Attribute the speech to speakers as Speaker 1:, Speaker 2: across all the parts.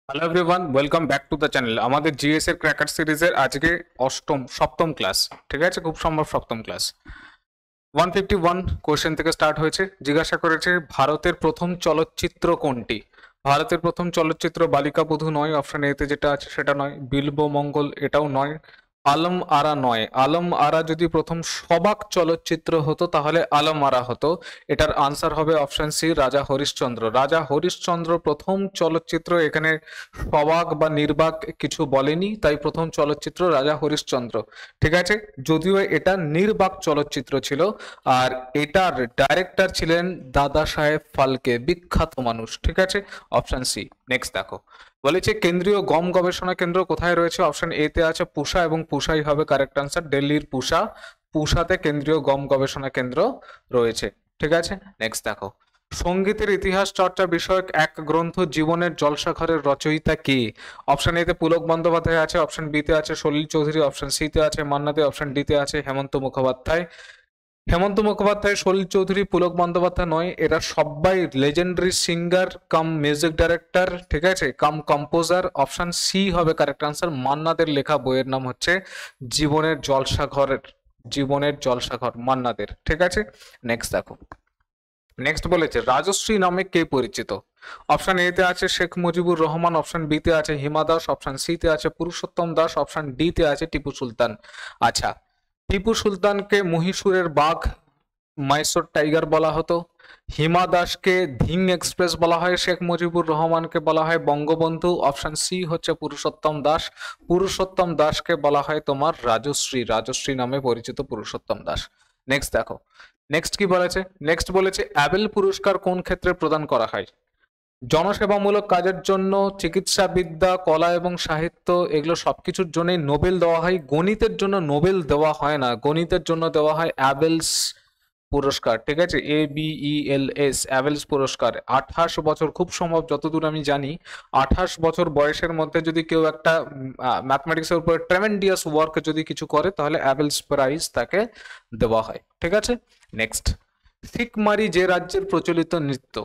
Speaker 1: Hello everyone, welcome back to the channel. আমাদের GS এর cracker সিরিজের আজকে সপ্তম ক্লাস। ঠিক আছে, খুব সম্ভব সপ্তম ক্লাস। 151 কোশ্চেন থেকে স্টার্ট হয়েছে। জিজ্ঞাসা করেছে ভারতের প্রথম চলচ্চিত্র কোনটি। ভারতের প্রথম চলচ্চিত্র বালিকা বধূ নয়, অপশন এতে যেটা আছে সেটা নয়। বিল্বো মঙ্গল এটাও নয়। আলম আরা নয়। আলম আরা যদি প্রথম সবাক চলচ্চিত্র হতো তাহলে আলম আরা হতো। এটার আনসার হবে অপশন সি, রাজা হরিশ্চন্দ্র। রাজা হরিশ্চন্দ্র প্রথম চলচ্চিত্র। এখানে সবাক বা নির্বাক কিছু বলেনি, তাই প্রথম চলচ্চিত্র রাজা হরিশ্চন্দ্র। ঠিক আছে, যদিও এটা নির্বাক চলচ্চিত্র ছিল। আর এটার ডাইরেক্টর ছিলেন দাদা সাহেব ফালকে, বিখ্যাত মানুষ। ঠিক আছে, অপশন সি। নেক্সট দেখো, বলেছে কেন্দ্রীয় গম গবেষণা কেন্দ্র কোথায় রয়েছে। অপশন এ তে আছে পুসা, এবং পুসাই হবে কারেক্ট আনসার। দিল্লির পুসা, পুসাতে কেন্দ্রীয় গম গবেষণা কেন্দ্র রয়েছে। ঠিক আছে, নেক্সট দেখো, সঙ্গীতের ইতিহাস চর্চা বিষয়ক এক গ্রন্থ জীবনের জলসাঘরের রচয়িতা কে। অপশন এ তে পুলক বন্দ্যোপাধ্যায় আছে, অপশন বি তে আছে সলিল চৌধুরী, অপশন সি তে আছে মান্না দে, অপশন ডি তে আছে হেমন্ত মুখোপাধ্যায়। হেমন্ত মুখোপাধ্যায়, সলিল চৌধুরী, পুলক বন্দ্যোপাধ্যায় নয়, এরা সবাই লেজেন্ডারি সিঙ্গার কাম মিউজিক ডাইরেক্টর। ঠিক আছে, কাম কম্পোজার। অপশন সি হবে কারেক্ট আনসার। মান্নাদের লেখা বইয়ের নাম হচ্ছে জীবনের জলসাঘরের, জীবনের জলসাঘর, মান্নাদের। ঠিক আছে, নেক্সট দেখো, নেক্সট বলেছে রাজশ্রী নামে কে পরিচিত। অপশন এ তে আছে শেখ মুজিবুর রহমান, অপশন বি তে আছে হিমা দাস, অপশন সি তে আছে পুরুষোত্তম দাস, অপশন ডি তে আছে টিপু সুলতান। আচ্ছা, টিপু সুলতানকে মহীশূরের বাঘ, মাইসোর টাইগার বলা হতো। হিমা দাসকে ধিং এক্সপ্রেস বলা হয়। শেখ মুজিবুর রহমানকে বলা হয় বঙ্গবন্ধু। অপশন সি হচ্ছে পুরুষোত্তম দাস। পুরুষোত্তম দাসকে বলা হয় তোমার রাজশ্রী, রাজশ্রী নামে পরিচিত পুরুষোত্তম দাস। নেক্সট দেখো, নেক্সট কি বলেছে। নেক্সট বলেছে অ্যাবেল পুরস্কার কোন ক্ষেত্রে প্রদান করা হয়। জনসেবামূলক কাজের জন্য, চিকিৎসাবিদ্যা, কলা এবং সাহিত্য, এগুলো সবকিছুর জন্যই নোবেল দেওয়া হয়। গণিতের জন্য নোবেল দেওয়া হয় না, গণিতের জন্য দেওয়া হয় অ্যাবেলস পুরস্কার। ঠিক আছে, ABELS, অ্যাবেলস পুরস্কার। 28 বছর, খুব সম্ভব যতদূর আমি জানি, 28 বছর বয়সের মধ্যে যদি কেউ একটা ম্যাথমেটিক্সের উপরে ট্রেমেন্ডিয়াস ওয়ার্ক যদি কিছু করে তাহলে অ্যাবেলস প্রাইজ তাকে দেওয়া হয়। ঠিক আছে, নেক্সট, সিকমারি যে রাজ্যের প্রচলিত নৃত্য।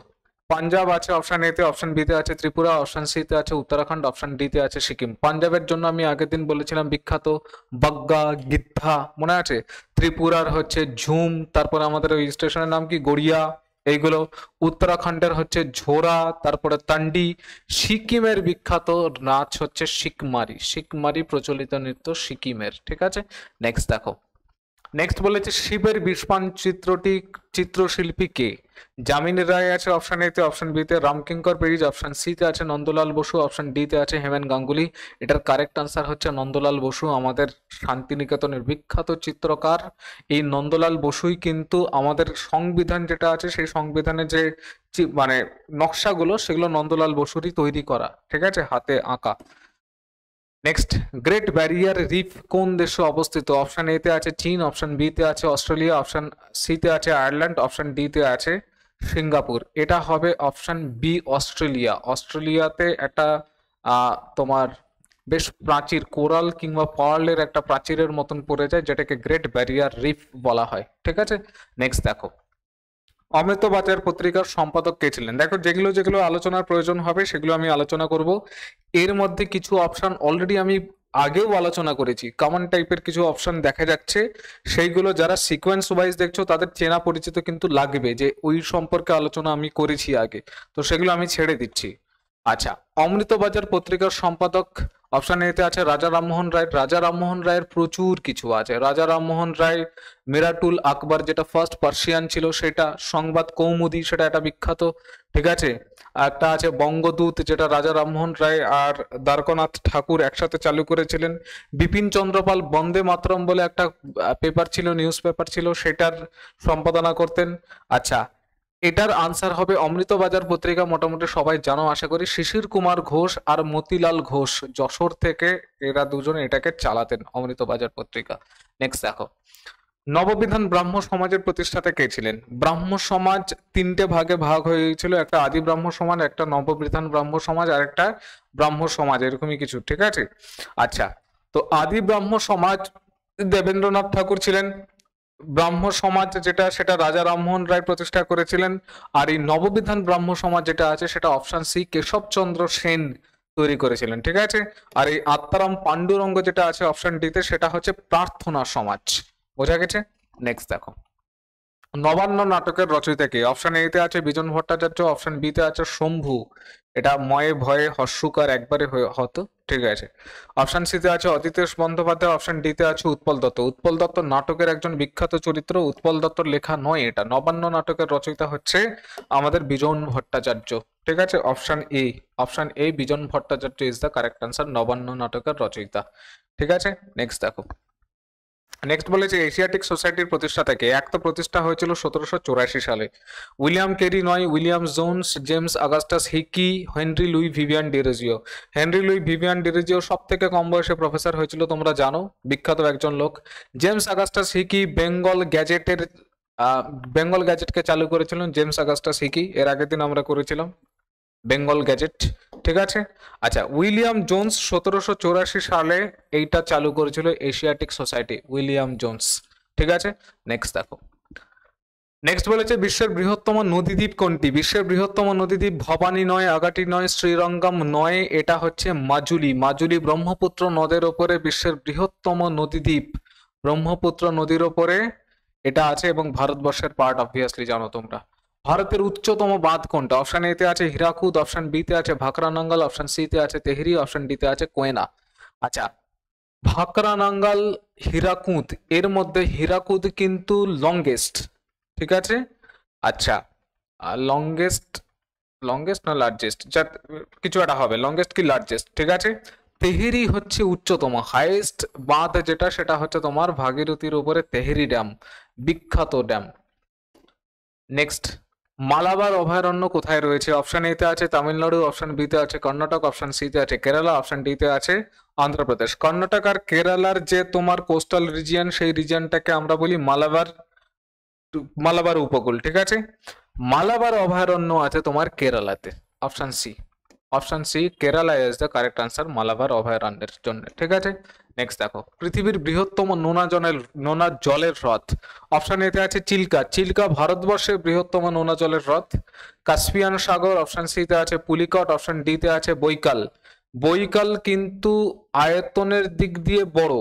Speaker 1: পাঞ্জাব আছে অপশন এ তে, অপশন বি তে আছে ত্রিপুরা, অপশন সি তে আছে উত্তরাখণ্ড, অপশন ডি তে আছে সিকিম। পাঞ্জাবের জন্য আমি আগের দিন বলেছিলাম বিখ্যাত বাগ্গা, গিদ্ধা, মনে আছে। ত্রিপুরার হচ্ছে ঝুম, তারপরে আমাদের ওই স্টেশনের নাম কি, গড়িয়া, এইগুলো। উত্তরাখণ্ডের হচ্ছে ঝোরা, তারপরে তান্ডি। সিকিমের বিখ্যাত নাচ হচ্ছে সিকমারি, সিকমারি প্রচলিত নৃত্য সিকিমের। ঠিক আছে, নেক্সট দেখো, নেক্সট বলেছে শিবের বিস্পান চিত্রটি চিত্রশিল্পী কে। যামিনী রায় আছে অপশন এ তে, অপশন বি তে রামকিঙ্কর পেরিজ, অপশন সি তে আছে নন্দলাল বসু, অপশন ডি তে আছে হেমেন গাঙ্গুলি। এটার কারেক্ট আনসার হচ্ছে নন্দলাল বসু, আমাদের শান্তিনিকেতনের বিখ্যাত চিত্রকার। এই নন্দলাল বসুই কিন্তু আমাদের সংবিধান যেটা আছে সেই সংবিধানের যে মানে নকশাগুলো, সেগুলো নন্দলাল বসুরই তৈরি করা। ঠিক আছে, হাতে আঁকা। নেক্সট, গ্রেট ব্যারিয়ার রিফ কোন দেশে অবস্থিত। অপশন এ তে আছে চীন, অপশন বি তে আছে অস্ট্রেলিয়া, অপশন সি তে আছে আয়ারল্যান্ড, অপশন ডি তে আছে সিঙ্গাপুর। এটা হবে অপশন বি, অস্ট্রেলিয়া। অস্ট্রেলিয়াতে একটা তোমার বেশ প্রাচীর, কোরাল কিংবা পার্লের একটা প্রাচীরের মতন পড়ে যায়, যেটাকে গ্রেট ব্যারিয়ার রিফ বলা হয়। ঠিক আছে, নেক্সট দেখো, অমৃত বাজার পত্রিকার সম্পাদক কে ছিলেন। দেখো, যেগুলো যেগুলো আলোচনার প্রয়োজন হবে সেগুলো আমি আলোচনা করব। এর মধ্যে কিছু অপশন অলরেডি আমি আগেও আলোচনা করেছি, কমন টাইপের কিছু অপশন দেখা যাচ্ছে। সেইগুলো যারা সিকোয়েন্স ওয়াইজ দেখছো তাদের চেনা পরিচিত কিন্তু লাগবে, যে ওই সম্পর্কে আলোচনা আমি করেছি আগে, তো সেগুলো আমি ছেড়ে দিচ্ছি। আচ্ছা, অমৃতবাজার পত্রিকার সম্পাদক, অপশন এতে আছে রাজা রামমোহন রায়। রাজা রামমোহন রায়ের প্রচুর কিছু আছে। রাজা রামমোহন রায়, মিরাটুল আকবর যেটা ফার্স্ট পার্সিয়ান ছিল সেটা, সংবাদ কৌমুদি সেটা একটা বিখ্যাত। ঠিক আছে, একটা আছে বঙ্গদূত, যেটা রাজা রামমোহন রায় আর দ্বারকানাথ ঠাকুর একসাথে চালু করেছিলেন। বিপিন চন্দ্রপাল বন্দে মাতরম বলে একটা পেপার ছিল, নিউজ পেপার ছিল, সেটার সম্পাদনা করতেন। আচ্ছা, এটার আনসার হবে অমৃতবাজার পত্রিকা, মোটামুটি সবাই জানো আশা করি। শিশির কুমার ঘোষ আর মতিলাল ঘোষ যশোর থেকে, এরা দুজন এটাকে চালাতেন, অমৃতবাজার পত্রিকা। নেক্সট দেখো, নববিধান ব্রাহ্ম সমাজের প্রতিষ্ঠাতা কে ছিলেন। ব্রাহ্ম সমাজ তিনটে ভাগে ভাগ হয়ে গিয়েছিল, একটা আদি ব্রাহ্ম সমাজ, একটা নববিধান ব্রাহ্ম সমাজ, আর একটা ব্রাহ্ম সমাজ, এরকমই কিছু। ঠিক আছে, আচ্ছা, তো আদি ব্রাহ্ম সমাজ দেবেন্দ্রনাথ ঠাকুর ছিলেন। ব্রাহ্ম সমাজ যেটা, সেটা রাজা রামমোহন রায় প্রতিষ্ঠা করেছিলেন। আর এই নববিধান ব্রাহ্ম সমাজ যেটা আছে সেটা অপশন সি, কেশবচন্দ্র সেন তৈরি করেছিলেন, ঠিক আছে। আর এই আত্মারাম পান্ডুরঙ্গ যেটা আছে অপশন ডিতে, সেটা হচ্ছে প্রার্থনা সমাজ। বোঝা গেছে? নেক্সট দেখো, নবান্ন নাটকের রচয়িতা কে? অপশন এ তে আছে বিজন ভট্টাচার্য, অপশন বি তে আছে শম্ভু, এটা ময়ে ভয়ে হস্যকার একবারে হতো, ঠিক আছে। অপশন সি তে আছে অদিতেশ বন্দ্যোপাধ্যায়, অপশন ডি তে আছে উৎপল দত্ত। উৎপল দত্ত নাটকের একজন বিখ্যাত চরিত্র, উৎপল দত্তর লেখা নয় এটা। নবান্ন নাটকের রচয়িতা হচ্ছে আমাদের বিজন ভট্টাচার্য, ঠিক আছে। Option A Bijan Bhattacharya is the correct answer, Nabanna নাটকের রচয়িতা, ঠিক আছে। নেক্সট দেখো, নেক্সট বলেছে এশিয়াটিক সোসাইটির প্রতিষ্ঠাতা কে? এক তো প্রতিষ্ঠা হয়েছিল 1784 সালে। উইলিয়াম কেরি নয়, William Jones, James Augustus Hickey, Henry Louis Vivian Derozio. Henry Louis Vivian Derozio সব থেকে কম বয়সে প্রফেসর হয়েছিল, তোমরা জানো, বিখ্যাত একজন লোক। জেমস আগাস্টাস হিকি বেঙ্গল গ্যাজেটকে চালু করেছিলেন জেমস আগাস্টাস হিকি, এর আগের দিন আমরা করেছিলাম বেঙ্গল গ্যাজেট, ঠিক আছে। আচ্ছা, উইলিয়াম জোন্স 1784 সালে এইটা চালু করেছিল এশিয়াটিক সোসাইটি, উইলিয়াম জোন্স, ঠিক আছে। নেক্সট দেখো, নেক্সট বলেছে বিশ্বের বৃহত্তম নদীদ্বীপ কোনটি? বিশ্বের বৃহত্তম নদীদ্বীপ ভবানী নয়, আগাটি নয়, শ্রীরঙ্গম নয়, এটা হচ্ছে মাজুলি। মাজুলি ব্রহ্মপুত্র নদের ওপরে বিশ্বের বৃহত্তম নদীদ্বীপ, ব্রহ্মপুত্র নদীর ওপরে এটা আছে এবং ভারতবর্ষের পার্ট, অবভিয়াসলি জানো তোমরা। ভারতের উচ্চতম বাঁধ কোনটা? অপশন এ তে আছে হীরাকুদ, অপশন বি তে আছে ভাকরানঙ্গল, অপশন সি তে আছে তেহরি, অপশন ডি তে আছে কোয়েনা। আচ্ছা, ভাকরানঙ্গল, হীরাকুদ, এর মধ্যে হীরাকুদ কিন্তু লংগেস্ট, ঠিক আছে। আচ্ছা, লংগেস্ট, লংগেস্ট না লার্জেস্ট, যা কিছু একটা হবে, লংগেস্ট কি লার্জেস্ট, ঠিক আছে। তেহেরি হচ্ছে উচ্চতম, হাইয়েস্ট বাঁধ যেটা, সেটা হচ্ছে তোমার ভাগীরথীর উপরে তেহেরি ড্যাম, বিখ্যাত ড্যাম। নেক্সট, মালাবার অভয়ারণ্য কোথায় রয়েছে? অপশন এ তে আছে তামিলনাড়ু, অপশন বি তে আছে কর্ণাটক, অপশন সি তে আছে কেরালা, অপশন ডি তে আছে অন্ধ্রপ্রদেশ। কর্ণাটক আর কেরালার যে তোমার কোস্টাল রিজিয়ন, সেই রিজিয়নটাকে আমরা বলি মালাবার উপকূল, ঠিক আছে। মালাবার অভয়ারণ্য আছে তোমার কেরালাতে, option C. Option C, Kerala is the correct answer Malabar অভয়ারণ্যের জন্য, ঠিক আছে। নেক্সট দেখো, পৃথিবীর বৃহত্তম নোনা জলের হ্রদ। অপশন এ তে আছে চিল্কা। চিল্কা ভারতবর্ষের বৃহত্তম নোনা জলের হ্রদ। কাস্পিয়ান সাগর, অপশন সি তে আছে পুলিকট, অপশন ডি তে আছে বৈকাল। বৈকাল কিন্তু আয়তনের দিক দিয়ে বড়,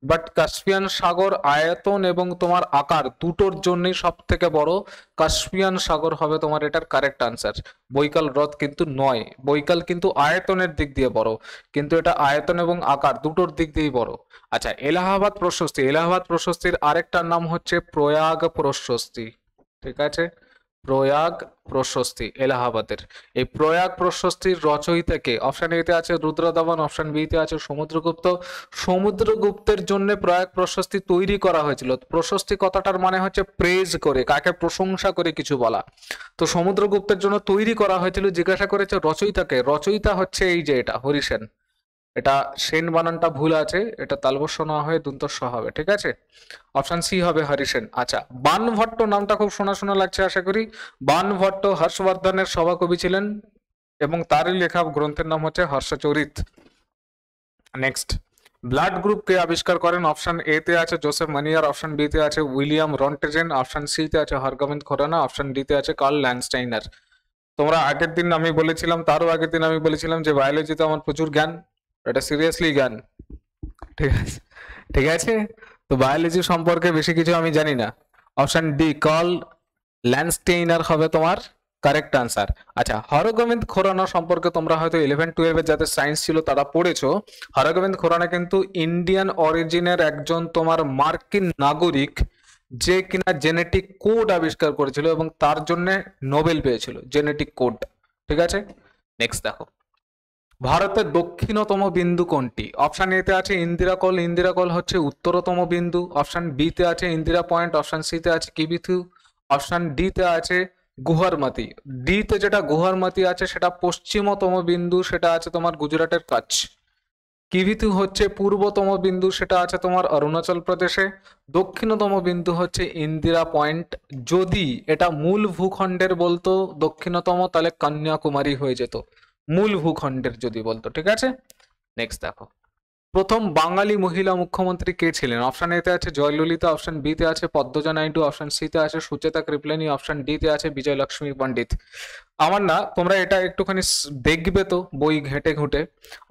Speaker 1: বাট কাস্পিয়ান সাগর আয়তন এবং তোমার আকার দুটোর জন্যই সব থেকে বড়। কাস্পিয়ান সাগর হবে তোমার এটার কারেক্ট আনসার, বৈকাল হ্রদ কিন্তু নয়। বৈকাল কিন্তু আয়তনের দিক দিয়ে বড়, কিন্তু এটা আয়তন এবং আকার দুটোর দিক দিয়েই বড়। আচ্ছা, এলাহাবাদ প্রশস্তি। এলাহাবাদ প্রশস্তির আরেকটার নাম হচ্ছে প্রয়াগ প্রশস্তি, ঠিক আছে। প্রয়াগ প্রশস্তি এলাহাবাদের। এই প্রয়াগ প্রশস্তির রচয়িতা কে? অপশন এ তে আছে রুদ্রদামন, অপশন বি তে আছে সমুদ্রগুপ্ত। সমুদ্রগুপ্তের জন্য প্রয়াগ প্রশস্তি তৈরি করা হয়েছিল। প্রশস্তি কথাটার মানে হচ্ছে প্রেজ করে, কাকে প্রশংসা করে কিছু বলা। তো সমুদ্রগুপ্তের জন্য তৈরি করা হয়েছিল। জিজ্ঞাসা করেছে রচয়িতাকে, রচয়িতা হচ্ছে এই যে এটা হরিসেন। এটা সেন বানানটা ভুল আছে, এটা তালবস্য না হয়ে দন্তস্ব হবে, ঠিক আছে। অপশন সি হবে হরিসেন। আচ্ছা, বানভট্ট নামটা খুব শোনা শোনা লাগছে আশা করি। বানভট্ট হর্ষবর্ধনের সভাকবি ছিলেন এবং তারই লেখা গ্রন্থের নাম হচ্ছে হর্ষচরিত। নেক্সট, ব্লাড গ্রুপ কে আবিষ্কার করেন? অপশন এ তে আছে জোসেফ মানিয়ার, অপশন বি তে আছে উইলিয়াম রন্টেজেন, অপশন সি তে আছে হরগোবিন্দ খোরানা, অপশন ডি তে আছে কার্ল ল্যান্ডস্টাইনার। তোমরা আগের দিন আমি বলেছিলাম, তারও আগের দিন আমি বলেছিলাম যে বায়োলজিতে আমার প্রচুর জ্ঞান, এটা সিরিয়াসলি জ্ঞান, ঠিক আছে, ঠিক আছে। তো বায়োলজি সম্পর্কে বেশি কিছু আমি জানি না। অপশন ডি কার্ল ল্যান্ডস্টেইনার হবে তোমার কারেক্ট আনসার। আচ্ছা, হরগোবিন্দ খোরানা সম্পর্কে তোমরা হয়তো 11-12 যাদের সায়েন্স ছিল তারা পড়েছো। হরগোবিন্দ খোরানা কিন্তু ইন্ডিয়ান অরিজিনের একজন তোমার মার্কিন নাগরিক, যে কিনা জেনেটিক কোড আবিষ্কার করেছিল এবং তার জন্য নোবেল পেয়েছিল, জেনেটিক কোড, ঠিক আছে। নেক্সট দেখো, ভারতের দক্ষিণতম বিন্দু কোনটি? অপশন এ তে আছে ইন্দিরা কল। ইন্দিরা কল হচ্ছে উত্তরতম বিন্দু। অপশন বি তে আছে ইন্দিরা পয়েন্ট, অপশন সি তে আছে কিবিথু, অপশন ডি তে আছে গুহারমাতি। ডি তে যেটা গুহারমাতি আছে সেটা পশ্চিমতম বিন্দু, সেটা আছে তোমার গুজরাটের কাছ। কিবিথু হচ্ছে পূর্বতম বিন্দু, সেটা আছে তোমার অরুণাচল প্রদেশে। দক্ষিণতম বিন্দু হচ্ছে ইন্দিরা পয়েন্ট। যদি এটা মূল ভূখণ্ডের বলতো দক্ষিণতম, তাহলে কন্যাকুমারী হয়ে যেত, মূল ভূখণ্ডের যদি বলতো, ঠিক আছে। নেক্সট দেখো, প্রথম বাঙালি মহিলা মুখ্যমন্ত্রী কে ছিলেন? অপশন এতে আছে জয়ললিতা, অপশন বি তে আছে পদ্মজা নাইডু, অপশন সি তে আছে সুচেতা কৃপলানি, অপশন ডি তে আছে বিজয়লক্ষ্মী পণ্ডিত। আমার না, তোমরা এটা একটুখানি দেখবে তো বই ঘেঁটে ঘুঁটে,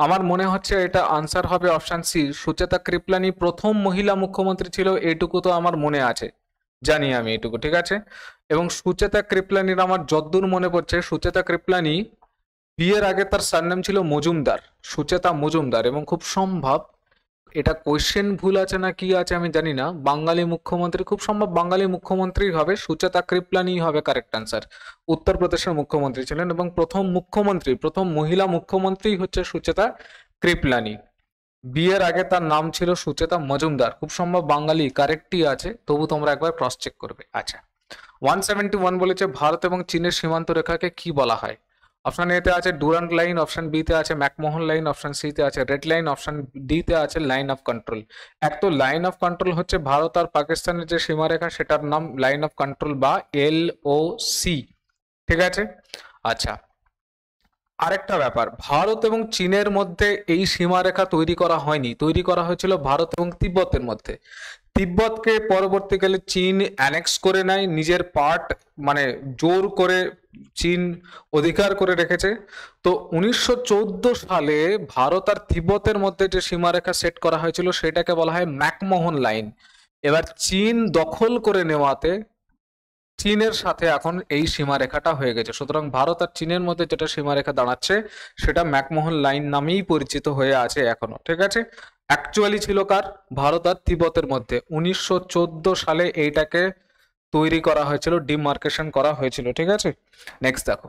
Speaker 1: আমার মনে হচ্ছে এটা আনসার হবে অপশন সি, সুচেতা কৃপলানি প্রথম মহিলা মুখ্যমন্ত্রী ছিল, এটুকু তো আমার মনে আছে, জানি আমি এটুকু, ঠিক আছে। এবং সুচেতা কৃপলানির আমার যদ্দূর মনে পড়ছে, সুচেতা কৃপলানি বিয়ের আগে তার সারনেম ছিল মজুমদার, সুচেতা মজুমদার, এবং খুব সম্ভব, এটা কোয়েশ্চেন ভুল আছে না কি আছে আমি জানি না, বাঙালি মুখ্যমন্ত্রী, খুব সম্ভব বাঙালি মুখ্যমন্ত্রী হবে, সুচেতা কৃপলানি হবে কারেক্ট আনসার। উত্তরপ্রদেশের মুখ্যমন্ত্রী ছিলেন এবং প্রথম মুখ্যমন্ত্রী, প্রথম মহিলা মুখ্যমন্ত্রী হচ্ছে সুচেতা কৃপলানি। বিয়ের আগে তার নাম ছিল সুচেতা মজুমদার, খুব সম্ভব বাঙালি, কারেক্টই আছে, তবু তোমরা একবার ক্রস চেক করবে। আচ্ছা, 171 বলেছে ভারত এবং চীনের সীমান্ত রেখাকে কি বলা হয়? অপশন এ তে আছে ডুরান্ড লাইন, অপশন বি তে আছে ম্যাকমোহন লাইন, অপশন সি তে আছে রেড লাইন, অপশন ডি তে আছে লাইন অফ কন্ট্রোল। এক তো লাইন অফ কন্ট্রোল হচ্ছে ভারত আর পাকিস্তানের যে সীমারেখা, সেটার নাম লাইন অফ কন্ট্রোল বা LOC, ঠিক আছে। আচ্ছা, আরেকটা ব্যাপার, ভারত এবং চীনের মধ্যে এই সীমারেখা তৈরি করা হয়নি, তৈরি করা হয়েছিল ভারত এবং তিব্বতের মধ্যে। তিব্বতকে পরবর্তীকালে চীন অ্যানেক্স করে নেয়, নিজের পার্ট, মানে জোর করে চীন অধিকার করে রেখেছে। তো 1914 সালে ভারত আর তিব্বতের মধ্যে যে সীমারেখা সেট করা হয়েছিল সেটাকে বলা হয় ম্যাকমোহন লাইন। এবার চীন দখল করে নেওয়াতে চীনের সাথে এখন এই সীমারেখাটা হয়ে গেছে, সুতরাং ভারত আর চীনের মধ্যে যেটা সীমারেখা দাঁড়াচ্ছে সেটা ম্যাকমোহন লাইন নামেই পরিচিত হয়ে আছে এখনো, ঠিক আছে। অ্যাকচুয়ালি ছিল কার? ভারত আর তিব্বতের মধ্যে 1914 সালে এইটাকে তৈরি করা হয়েছিল, ডিমার্কেশন করা হয়েছিল, ঠিক আছে। নেক্সট দেখো,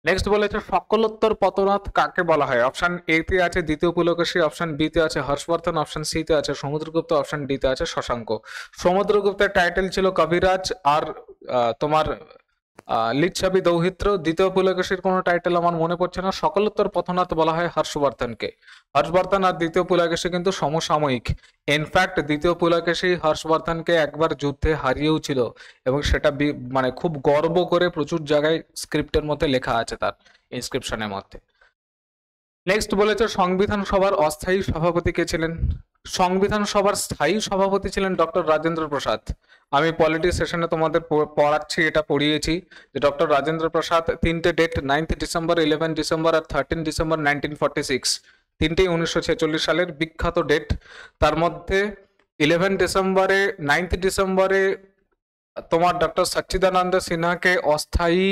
Speaker 1: নেক্সট বলেছে সকলোত্তর পতনাথ কাকে বলা হয়? অপশন এ তে আছে দ্বিতীয় পুলকেশী, অপশন বি তে আছে হর্ষবর্ধন, অপশন সি তে আছে সমুদ্রগুপ্ত, অপশন ডি তে আছে শশাঙ্ক। সমুদ্রগুপ্তের টাইটেল ছিল কবিরাজ, আর তোমার লিচ্ছাবি দৌহিত্র। দ্বিতীয় পুলকেশীর কোনো টাইটেল আমার মনে পড়ছে না। সকলোত্তর পতনাথ বলা হয় হর্ষবর্ধনকে। হর্ষবর্ধন আর দ্বিতীয় পুলকেশী কিন্তু সমসাময়িক। ইনফ্যাক্ট দ্বিতীয় পুলকেশী হর্ষবর্ধনকে একবার যুদ্ধে হারিয়েও ছিল, এবং সেটা মানে খুব গর্ব করে প্রচুর জায়গায় স্ক্রিপ্টের মধ্যে লেখা আছে, তার ইনস্ক্রিপশনের মধ্যে। নেক্সট বলেছে সংবিধান সভার অস্থায়ী সভাপতি কে ছিলেন? সংবিধান সভার স্থায়ী সভাপতি ছিলেন ডক্টর রাজেন্দ্র প্রসাদ। আমি পলিটি সেশনে তোমাদের পড়াচ্ছি, এটা পড়িয়েছি যে ডক্টর রাজেন্দ্র প্রসাদ তিনটে ডেট, 9 ডিসেম্বর, 11 ডিসেম্বর আর 13 ডিসেম্বর 1946, তিনটেই 1946 সালের বিখ্যাত ডেট। তার মধ্যে 11 ডিসেম্বরে, 9 ডিসেম্বরে তোমার ডক্টর সচ্চিদানন্দ সিনহাকে অস্থায়ী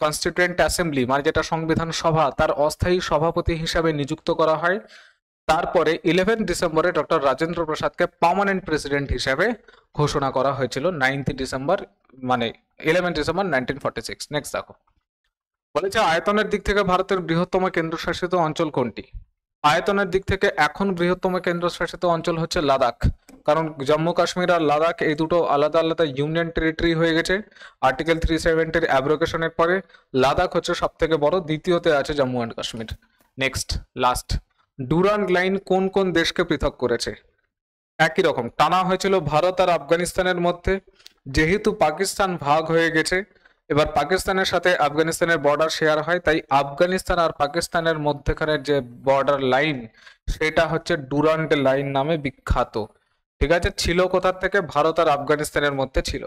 Speaker 1: কনস্টিটিউয়েন্ট অ্যাসেম্বলি, মানে যেটা সংবিধান সভা, তার অস্থায়ী সভাপতি হিসাবে নিযুক্ত করা হয়। তারপরে 11 ডিসেম্বরে ডক্টর রাজেন্দ্র প্রসাদকে পার্মানেন্ট প্রেসিডেন্ট হিসেবে ঘোষণা করা হয়েছিল 9 ডিসেম্বর, মানে 11 ডিসেম্বর 1946। নেক্সট দেখো, বলেছে আয়তনের দিক থেকে ভারতের বৃহত্তম কেন্দ্রশাসিত অঞ্চল কোনটি? আয়তনের দিক থেকে এখন বৃহত্তম কেন্দ্রশাসিত অঞ্চল হচ্ছে লাদাখ, কারণ জম্মু কাশ্মীর আর লাদাখ এই দুটো আলাদা আলাদা ইউনিয়ন টেরিটরি হয়ে গেছে আর্টিকেল 370 অ্যাব্রোগেশনের পরে। লাদাখ হচ্ছে সব থেকে বড়, দ্বিতীয়তে আছে Jammu and Kashmir. Next last, Durand line কোন কোন দেশকে পৃথক করেছে? একই রকম টানা হয়েছিল ভারত আর আফগানিস্তানের মধ্যে, যেহেতু পাকিস্তান ভাগ হয়ে গেছে, এবার পাকিস্তানের সাথে আফগানিস্তানের বর্ডার শেয়ার হয়, তাই আফগানিস্তান আর পাকিস্তানের মধ্যখানের যে বর্ডার লাইন সেটা হচ্ছে ডুরান্ড লাইন নামে বিখ্যাত, ঠিক আছে। ছিল কোথার থেকে? ভারত আর আফগানিস্তানের মধ্যে ছিল,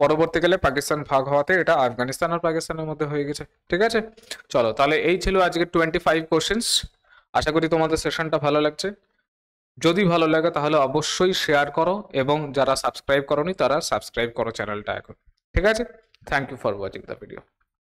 Speaker 1: পরবর্তীকালে পাকিস্তান ভাগ হওয়াতে এটা আফগানিস্তান আর পাকিস্তানের মধ্যে হয়ে গেছে, ঠিক আছে। চলো তাহলে এই ছিল আজকে 25 কোশ্চেন্স। আশা করি তোমাদের সেশনটা ভালো লাগছে। যদি ভালো লাগে তাহলে অবশ্যই শেয়ার করো, এবং যারা সাবস্ক্রাইব করোনি তারা সাবস্ক্রাইব করো চ্যানেলটা এখন, ঠিক আছে। Thank you for watching the video.